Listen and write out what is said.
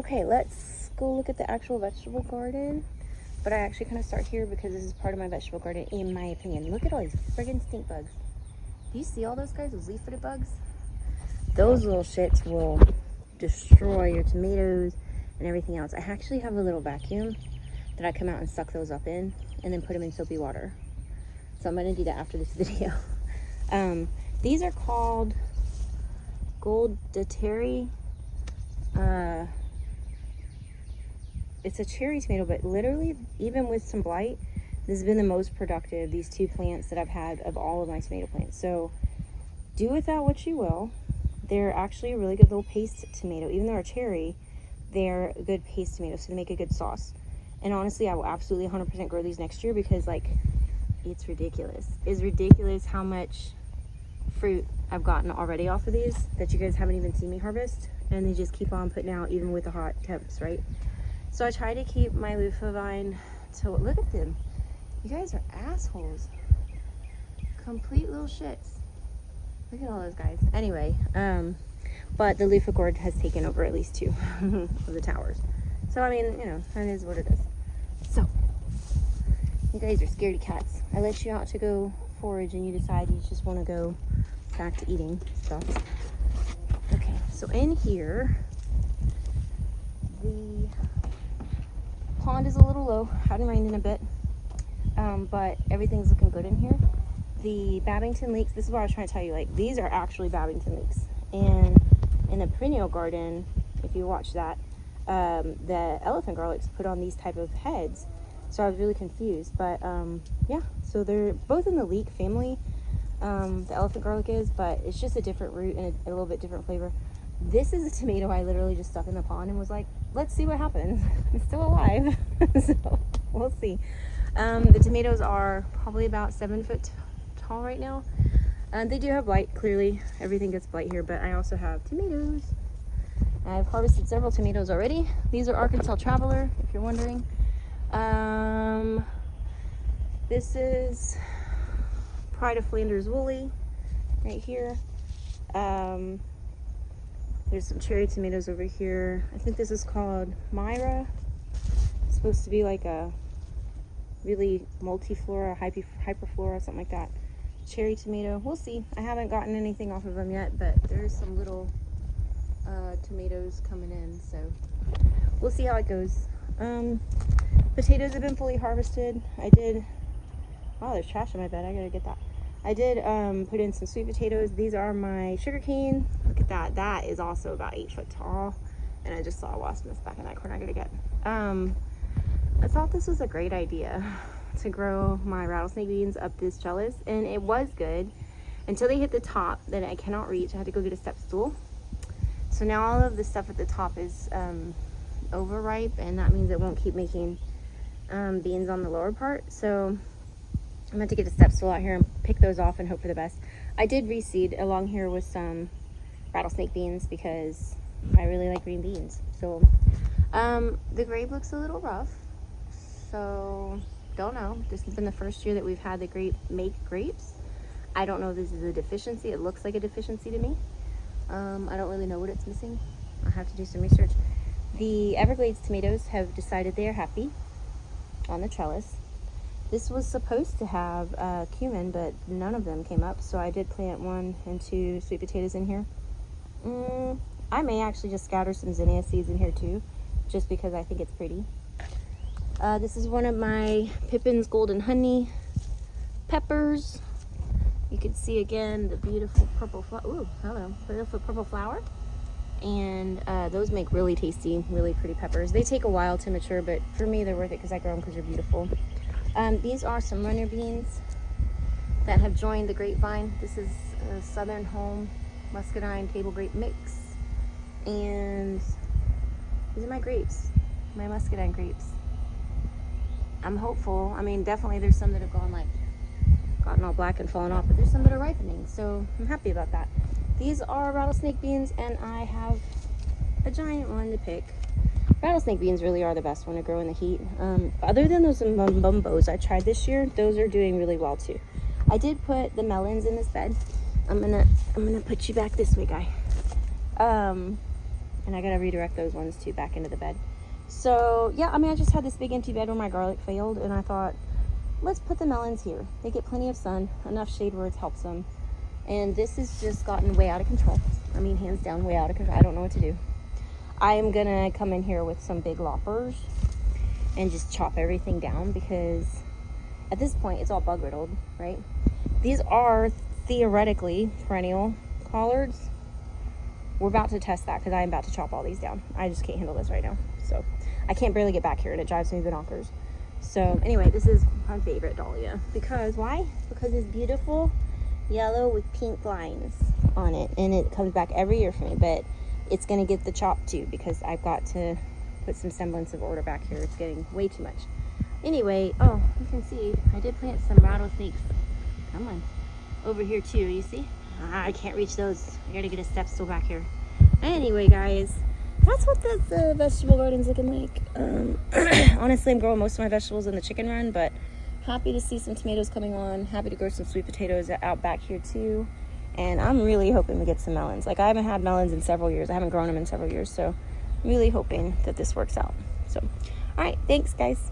Okay, let's go look at the actual vegetable garden. But I actually kind of start here because this is part of my vegetable garden, in my opinion. Look at all these friggin' stink bugs. Do you see all those guys, those leaf-footed bugs? Those little shits will destroy your tomatoes and everything else. I actually have a little vacuum that I come out and suck those up in and then put them in soapy water. So I'm going to do that after this video. These are called Goldateri. It's a cherry tomato, but literally, even with some blight, this has been the most productive, these two plants that I've had of all of my tomato plants. So do with that what you will. They're actually a really good little paste tomato. Even though they're cherry, they're a good paste tomato, so they make a good sauce. And honestly, I will absolutely 100% grow these next year because, like, it's ridiculous. It's ridiculous how much fruit I've gotten already off of these that you guys haven't even seen me harvest. And they just keep on putting out even with the hot temps, right? So I try to keep my loofah vine to, look at them. You guys are assholes. Complete little shits. Look at all those guys. Anyway, but the loofah gourd has taken over at least 2 of the towers. So, I mean, you know, that is what it is. So, you guys are scaredy cats. I let you out to go forage and you decide you just want to go back to eating stuff. Okay, so in here, the pond is a little low. Hadn't rained in a bit, but everything's looking good in here. The Babington leeks, this is what I was trying to tell you, like, these are actually Babington leeks. And in the perennial garden, if you watch that, the elephant garlics put on these type of heads. So I was really confused, but yeah, so they're both in the leek family. The elephant garlic is, but it's just a different root and a little bit different flavor. This is a tomato I literally just stuck in the pond and was like, let's see what happens. It's still alive. So we'll see. The tomatoes are probably about 7 foot tall right now. They do have blight, clearly. Everything gets blight here, but I also have tomatoes. I've harvested several tomatoes already. These are Arkansas Traveler, if you're wondering. This is Pride of Flanders Woolly right here. There's some cherry tomatoes over here. I think this is called Myra. It's supposed to be like a really multiflora, hyperflora, something like that. Cherry tomato. We'll see. I haven't gotten anything off of them yet, but there's some little tomatoes coming in, so we'll see how it goes. Potatoes have been fully harvested. I did, oh, there's trash in my bed. I gotta get that. I did put in some sweet potatoes. These are my sugar cane. Look at that. That is also about 8 foot tall. And I just saw a wasp nest back in that corner I gotta get. I thought this was a great idea to grow my rattlesnake beans up this trellis, and it was good until they hit the top that I cannot reach. I had to go get a step stool. So now all of the stuff at the top is overripe, and that means it won't keep making beans on the lower part. So I'm going to get a step stool out here and pick those off and hope for the best. I did reseed along here with some rattlesnake beans because I really like green beans. So the grape looks a little rough, so don't know. This has been the first year that we've had the grape make grapes. I don't know if this is a deficiency. It looks like a deficiency to me. I don't really know what it's missing. I'll have to do some research. The Everglades tomatoes have decided they are happy on the trellis. This was supposed to have cumin, but none of them came up, so I did plant 1 and 2 sweet potatoes in here. I may actually just scatter some zinnia seeds in here too, just because I think it's pretty. This is one of my Pippin's Golden Honey peppers. You can see again the beautiful purple flower. Ooh, hello, beautiful purple flower. And those make really tasty, really pretty peppers. They take a while to mature, but for me they're worth it because I grow them because they're beautiful. These are some runner beans that have joined the grapevine. This is a Southern Home Muscadine Table Grape Mix. And these are my grapes, my Muscadine grapes. I'm hopeful. I mean, definitely there's some that have gotten all black and fallen off, but there's some that are ripening, so I'm happy about that. These are rattlesnake beans, and I have a giant one to pick. Rattlesnake beans really are the best one to grow in the heat. Other than those bumbos I tried this year, those are doing really well too. I did put the melons in this bed. I'm gonna put you back this way, guy. And I gotta redirect those ones too back into the bed. So yeah, I mean, I just had this big empty bed where my garlic failed, and I thought, let's put the melons here. They get plenty of sun, enough shade where it helps them. And this has just gotten way out of control. I mean, hands down, way out of control. I don't know what to do. I am gonna come in here with some big loppers and just chop everything down, because at this point it's all bug riddled, right? These are theoretically perennial collards. We're about to test that, because I'm about to chop all these down. I just can't handle this right now. So I can't barely get back here, and it drives me bonkers. So anyway, this is my favorite dahlia. Because why? Because it's beautiful yellow with pink lines on it, and it comes back every year for me. But it's gonna get the chop too, because I've got to put some semblance of order back here. It's getting way too much. Anyway, oh, you can see I did plant some rattlesnakes. Come on, over here too. You see? I can't reach those. I gotta get a step stool back here. Anyway, guys, that's what this vegetable garden's looking like. Honestly, I'm growing most of my vegetables in the chicken run, but happy to see some tomatoes coming on. Happy to grow some sweet potatoes out back here too. And I'm really hoping we get some melons. Like, I haven't had melons in several years. I haven't grown them in several years, so I'm really hoping that this works out. So, all right, thanks, guys.